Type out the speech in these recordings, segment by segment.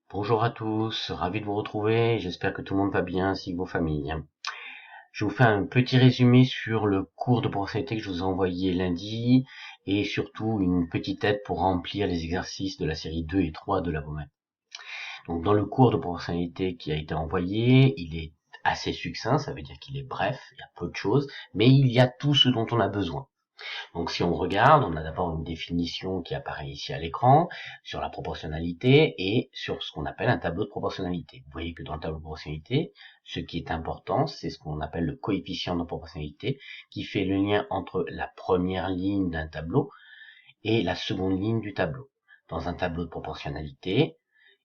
Bonjour à tous, ravi de vous retrouver, j'espère que tout le monde va bien ainsi que vos familles. Je vous fais un petit résumé sur le cours de proportionnalité que je vous ai envoyé lundi et surtout une petite aide pour remplir les exercices de la série 2 et 3 de la BOMEP. Donc dans le cours de proportionnalité qui a été envoyé, il est assez succinct, ça veut dire qu'il est bref, il y a peu de choses, mais il y a tout ce dont on a besoin. Donc si on regarde, on a d'abord une définition qui apparaît ici à l'écran sur la proportionnalité et sur ce qu'on appelle un tableau de proportionnalité. Vous voyez que dans le tableau de proportionnalité, ce qui est important, c'est ce qu'on appelle le coefficient de proportionnalité qui fait le lien entre la première ligne d'un tableau et la seconde ligne du tableau. Dans un tableau de proportionnalité,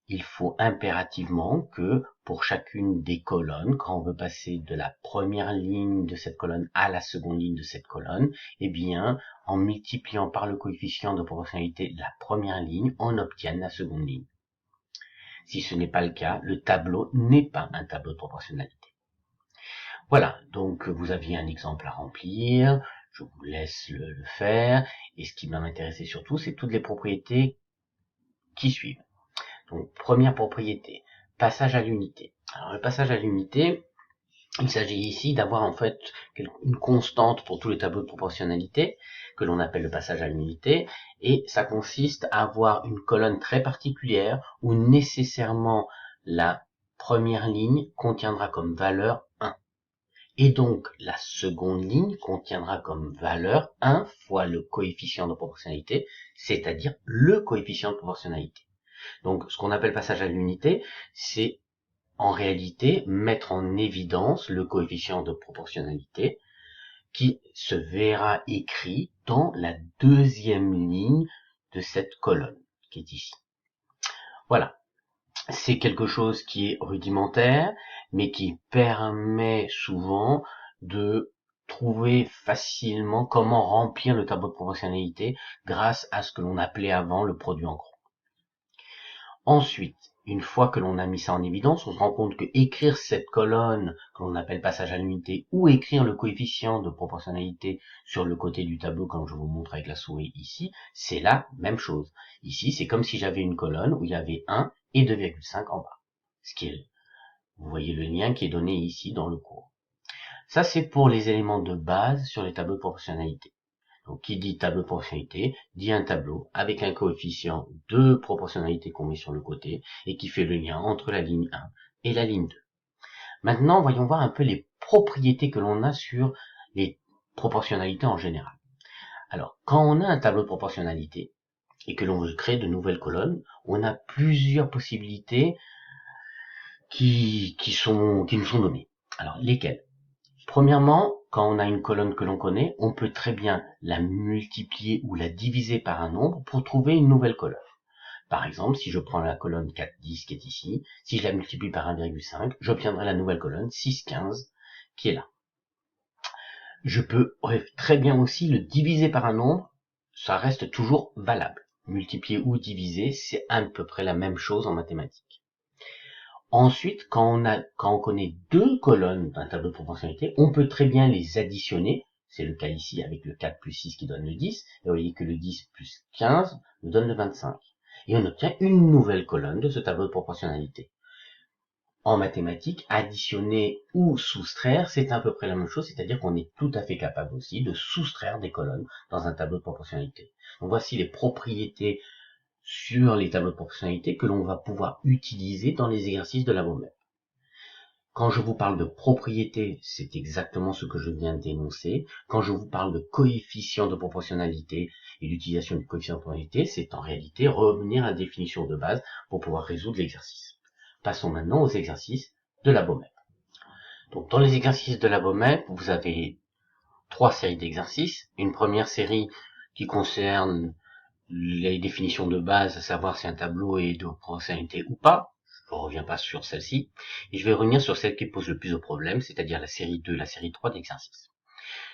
il faut impérativement que pour chacune des colonnes, quand on veut passer de la première ligne de cette colonne à la seconde ligne de cette colonne, eh bien, en multipliant par le coefficient de proportionnalité la première ligne, on obtienne la seconde ligne. Si ce n'est pas le cas, le tableau n'est pas un tableau de proportionnalité. Voilà, donc vous aviez un exemple à remplir, je vous laisse le faire, et ce qui va m'intéresser surtout, c'est toutes les propriétés qui suivent. Donc, première propriété, passage à l'unité. Alors, le passage à l'unité, il s'agit ici d'avoir en fait une constante pour tous les tableaux de proportionnalité, que l'on appelle le passage à l'unité, et ça consiste à avoir une colonne très particulière où nécessairement la première ligne contiendra comme valeur 1. Et donc, la seconde ligne contiendra comme valeur 1 fois le coefficient de proportionnalité, c'est-à-dire le coefficient de proportionnalité. Donc, ce qu'on appelle passage à l'unité, c'est en réalité mettre en évidence le coefficient de proportionnalité qui se verra écrit dans la deuxième ligne de cette colonne qui est ici. Voilà, c'est quelque chose qui est rudimentaire, mais qui permet souvent de trouver facilement comment remplir le tableau de proportionnalité grâce à ce que l'on appelait avant le produit en gros. Ensuite, une fois que l'on a mis ça en évidence, on se rend compte que écrire cette colonne que l'on appelle passage à l'unité ou écrire le coefficient de proportionnalité sur le côté du tableau comme je vous montre avec la souris ici, c'est la même chose. Ici, c'est comme si j'avais une colonne où il y avait 1 et 2,5 en bas. Vous voyez le lien qui est donné ici dans le cours. Ça, c'est pour les éléments de base sur les tableaux de proportionnalité. Donc, qui dit tableau de proportionnalité, dit un tableau avec un coefficient de proportionnalité qu'on met sur le côté et qui fait le lien entre la ligne 1 et la ligne 2. Maintenant, voyons voir un peu les propriétés que l'on a sur les proportionnalités en général. Alors, quand on a un tableau de proportionnalité et que l'on veut créer de nouvelles colonnes, on a plusieurs possibilités qui nous sont données. Alors, lesquelles? Premièrement, quand on a une colonne que l'on connaît, on peut très bien la multiplier ou la diviser par un nombre pour trouver une nouvelle colonne. Par exemple, si je prends la colonne 4, 10 qui est ici, si je la multiplie par 1,5, j'obtiendrai la nouvelle colonne 6, 15 qui est là. Je peux très bien aussi le diviser par un nombre, ça reste toujours valable. Multiplier ou diviser, c'est à peu près la même chose en mathématiques. Ensuite, quand on connaît deux colonnes d'un tableau de proportionnalité, on peut très bien les additionner. C'est le cas ici avec le 4 plus 6 qui donne le 10. Et vous voyez que le 10 plus 15 nous donne le 25. Et on obtient une nouvelle colonne de ce tableau de proportionnalité. En mathématiques, additionner ou soustraire, c'est à peu près la même chose, c'est-à-dire qu'on est tout à fait capable aussi de soustraire des colonnes dans un tableau de proportionnalité. Donc voici les propriétés sur les tableaux de proportionnalité que l'on va pouvoir utiliser dans les exercices de la BOMEP. Quand je vous parle de propriété, c'est exactement ce que je viens d'énoncer. Quand je vous parle de coefficient de proportionnalité et l'utilisation du coefficient de proportionnalité, c'est en réalité revenir à la définition de base pour pouvoir résoudre l'exercice. Passons maintenant aux exercices de la BOMEP. Donc, dans les exercices de la BOMEP, vous avez 3 séries d'exercices. Une première série qui concerne les définitions de base, à savoir si un tableau est de proportionnalité ou pas. Je ne reviens pas sur celle-ci. Et je vais revenir sur celle qui pose le plus de problèmes, c'est-à-dire la série 2 et la série 3 d'exercices.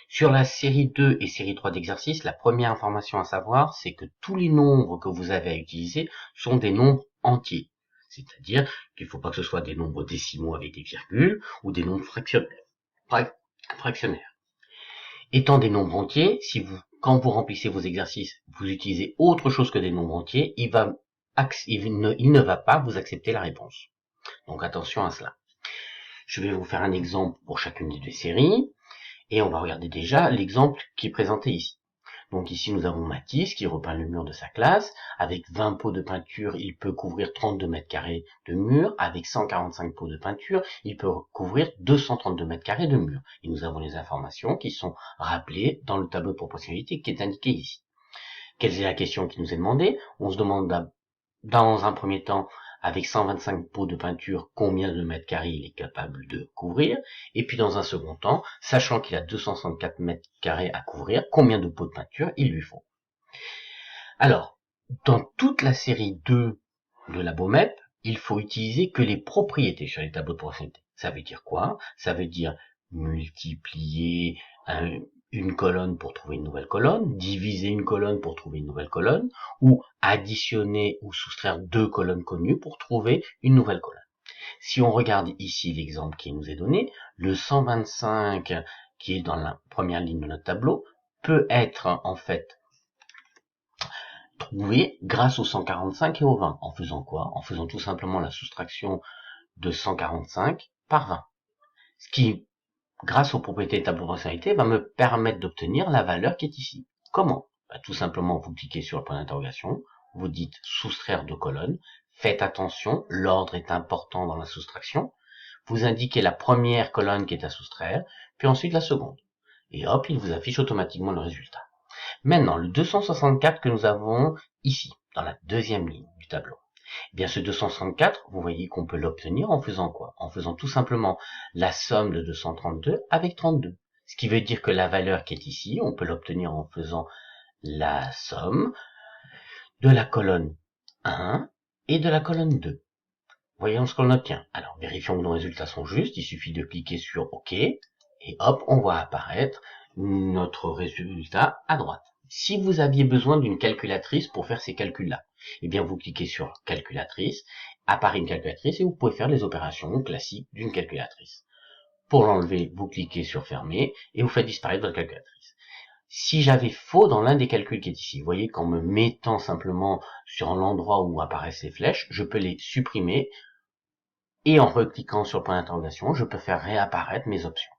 Sur la série 2 et série 3 d'exercices, la première information à savoir, c'est que tous les nombres que vous avez à utiliser sont des nombres entiers. C'est-à-dire qu'il ne faut pas que ce soit des nombres décimaux avec des virgules ou des nombres fractionnaires. Étant des nombres entiers, quand vous remplissez vos exercices, vous utilisez autre chose que des nombres entiers, il va il ne va pas vous accepter la réponse. Donc attention à cela. Je vais vous faire un exemple pour chacune des deux séries, et on va regarder déjà l'exemple qui est présenté ici. Donc ici nous avons Mathis qui repeint le mur de sa classe. Avec 20 pots de peinture, il peut couvrir 32 mètres carrés de mur. Avec 145 pots de peinture, il peut couvrir 232 mètres carrés de mur. Et nous avons les informations qui sont rappelées dans le tableau de proportionnalité qui est indiqué ici. Quelle est la question qui nous est demandée? On se demande dans un premier temps, avec 125 pots de peinture, combien de mètres carrés il est capable de couvrir. Et puis dans un second temps, sachant qu'il a 264 mètres carrés à couvrir, combien de pots de peinture il lui faut. Alors, dans toute la série 2 de la BOMEP, il faut utiliser que les propriétés sur les tableaux de proportionnalité. Ça veut dire quoi? Ça veut dire multiplier une colonne pour trouver une nouvelle colonne, diviser une colonne pour trouver une nouvelle colonne, ou additionner ou soustraire deux colonnes connues pour trouver une nouvelle colonne. Si on regarde ici l'exemple qui nous est donné, le 125 qui est dans la première ligne de notre tableau peut être en fait trouvé grâce au 145 et au 20. En faisant quoi? En faisant tout simplement la soustraction de 145 par 20. Ce qui, grâce aux propriétés de tableau de proportionnalité, va me permettre d'obtenir la valeur qui est ici. Comment? Tout simplement, vous cliquez sur le point d'interrogation, vous dites soustraire de colonnes, faites attention, l'ordre est important dans la soustraction, vous indiquez la première colonne qui est à soustraire, puis ensuite la seconde. Et hop, il vous affiche automatiquement le résultat. Maintenant, le 264 que nous avons ici, dans la deuxième ligne du tableau. Eh bien, ce 264, vous voyez qu'on peut l'obtenir en faisant quoi? En faisant tout simplement la somme de 232 avec 32. Ce qui veut dire que la valeur qui est ici, on peut l'obtenir en faisant la somme de la colonne 1 et de la colonne 2. Voyons ce qu'on obtient. Alors, vérifions que nos résultats sont justes. Il suffit de cliquer sur OK. Et hop, on voit apparaître notre résultat à droite. Si vous aviez besoin d'une calculatrice pour faire ces calculs-là, eh bien vous cliquez sur calculatrice, apparaît une calculatrice et vous pouvez faire les opérations classiques d'une calculatrice. Pour l'enlever, vous cliquez sur fermer et vous faites disparaître votre calculatrice. Si j'avais faux dans l'un des calculs qui est ici, vous voyez qu'en me mettant simplement sur l'endroit où apparaissent les flèches, je peux les supprimer et en recliquant sur le point d'interrogation, je peux faire réapparaître mes options.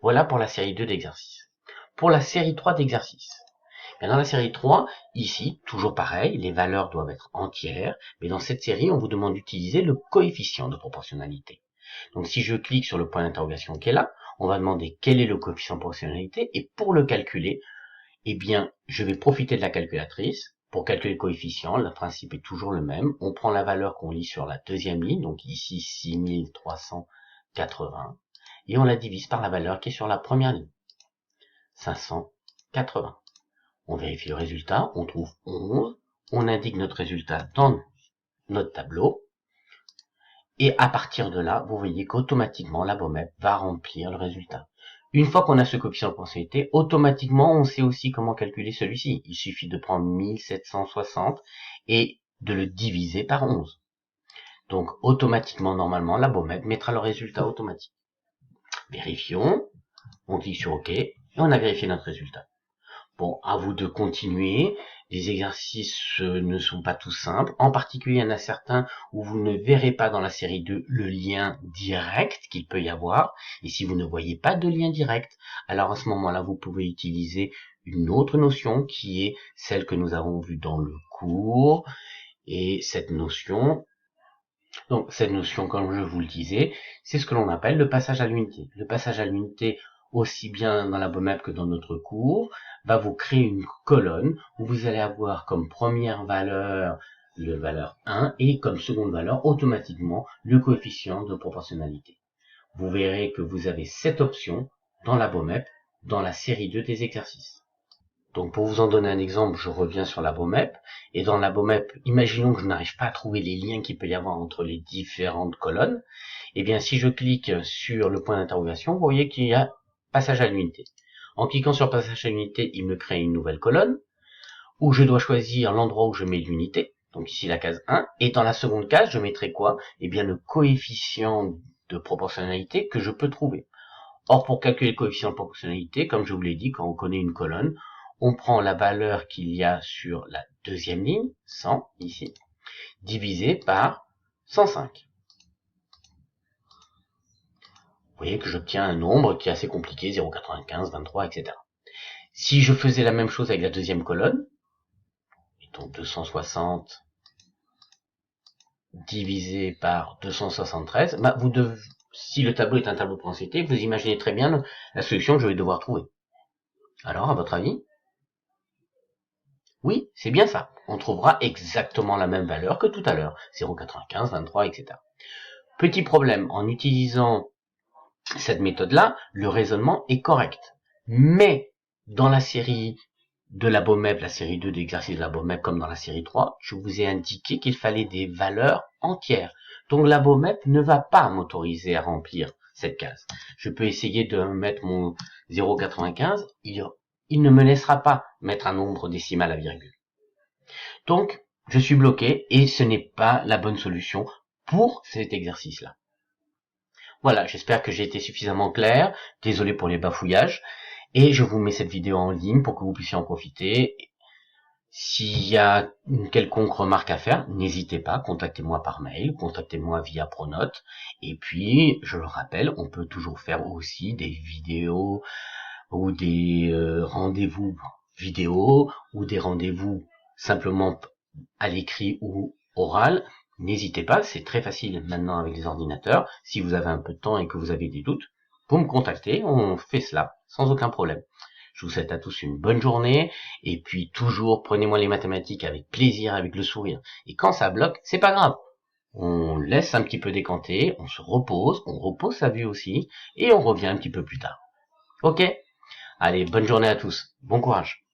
Voilà pour la série 2 d'exercices. Pour la série 3 d'exercices, dans la série 3, ici, toujours pareil, les valeurs doivent être entières, mais dans cette série, on vous demande d'utiliser le coefficient de proportionnalité. Donc si je clique sur le point d'interrogation qui est là, on va demander quel est le coefficient de proportionnalité, et pour le calculer, eh bien, je vais profiter de la calculatrice. Pour calculer le coefficient, le principe est toujours le même. On prend la valeur qu'on lit sur la deuxième ligne, donc ici 6380, et on la divise par la valeur qui est sur la première ligne, 580. On vérifie le résultat, on trouve 11, on indique notre résultat dans notre tableau, et à partir de là, vous voyez qu'automatiquement la BOMEP va remplir le résultat. Une fois qu'on a ce coefficient de proportionnalité, automatiquement on sait aussi comment calculer celui-ci. Il suffit de prendre 1760 et de le diviser par 11. Donc automatiquement, normalement, la BOMEP mettra le résultat automatique. Vérifions, on clique sur OK, et on a vérifié notre résultat. Bon, à vous de continuer. Les exercices ne sont pas tous simples. En particulier, il y en a certains où vous ne verrez pas dans la série 2 le lien direct qu'il peut y avoir. Et si vous ne voyez pas de lien direct, alors à ce moment-là, vous pouvez utiliser une autre notion qui est celle que nous avons vue dans le cours. Et cette notion, comme je vous le disais, c'est ce que l'on appelle le passage à l'unité. Le passage à l'unité, aussi bien dans la BOMEP que dans notre cours, va vous créer une colonne où vous allez avoir comme première valeur le valeur 1 et comme seconde valeur automatiquement le coefficient de proportionnalité. Vous verrez que vous avez cette option dans la BOMEP, dans la série 2 des exercices. Donc pour vous en donner un exemple, je reviens sur la BOMEP, et dans la BOMEP, imaginons que je n'arrive pas à trouver les liens qu'il peut y avoir entre les différentes colonnes, et bien si je clique sur le point d'interrogation, vous voyez qu'il y a passage à l'unité. En cliquant sur passage à l'unité, il me crée une nouvelle colonne, où je dois choisir l'endroit où je mets l'unité, donc ici la case 1, et dans la seconde case, je mettrai quoi? Eh bien le coefficient de proportionnalité que je peux trouver. Or, pour calculer le coefficient de proportionnalité, comme je vous l'ai dit, quand on connaît une colonne, on prend la valeur qu'il y a sur la deuxième ligne, 100, ici, divisé par 105. Vous voyez que j'obtiens un nombre qui est assez compliqué, 0,95, 23, etc. Si je faisais la même chose avec la deuxième colonne, mettons 260 divisé par 273, bah si le tableau est un tableau de pensée, vous imaginez très bien la solution que je vais devoir trouver. Alors, à votre avis? Oui, c'est bien ça. On trouvera exactement la même valeur que tout à l'heure. 0,95, 23, etc. Petit problème, en utilisant cette méthode-là, le raisonnement est correct. Mais, dans la série de la BOMEP, la série 2 d'exercices de la BOMEP, comme dans la série 3, je vous ai indiqué qu'il fallait des valeurs entières. Donc la BOMEP ne va pas m'autoriser à remplir cette case. Je peux essayer de mettre mon 0,95, il ne me laissera pas mettre un nombre décimal à virgule. Donc, je suis bloqué et ce n'est pas la bonne solution pour cet exercice-là. Voilà, j'espère que j'ai été suffisamment clair. Désolé pour les bafouillages. Et je vous mets cette vidéo en ligne pour que vous puissiez en profiter. S'il y a une quelconque remarque à faire, n'hésitez pas, contactez-moi par mail, contactez-moi via Pronote. Et puis, je le rappelle, on peut toujours faire aussi des vidéos ou des rendez-vous vidéo ou des rendez-vous simplement à l'écrit ou oral. N'hésitez pas, c'est très facile maintenant avec les ordinateurs. Si vous avez un peu de temps et que vous avez des doutes, vous me contactez, on fait cela sans aucun problème. Je vous souhaite à tous une bonne journée, et puis toujours, prenez-moi les mathématiques avec plaisir, avec le sourire. Et quand ça bloque, c'est pas grave. On laisse un petit peu décanter, on se repose, on repose sa vue aussi, et on revient un petit peu plus tard. Ok? Allez, bonne journée à tous. Bon courage.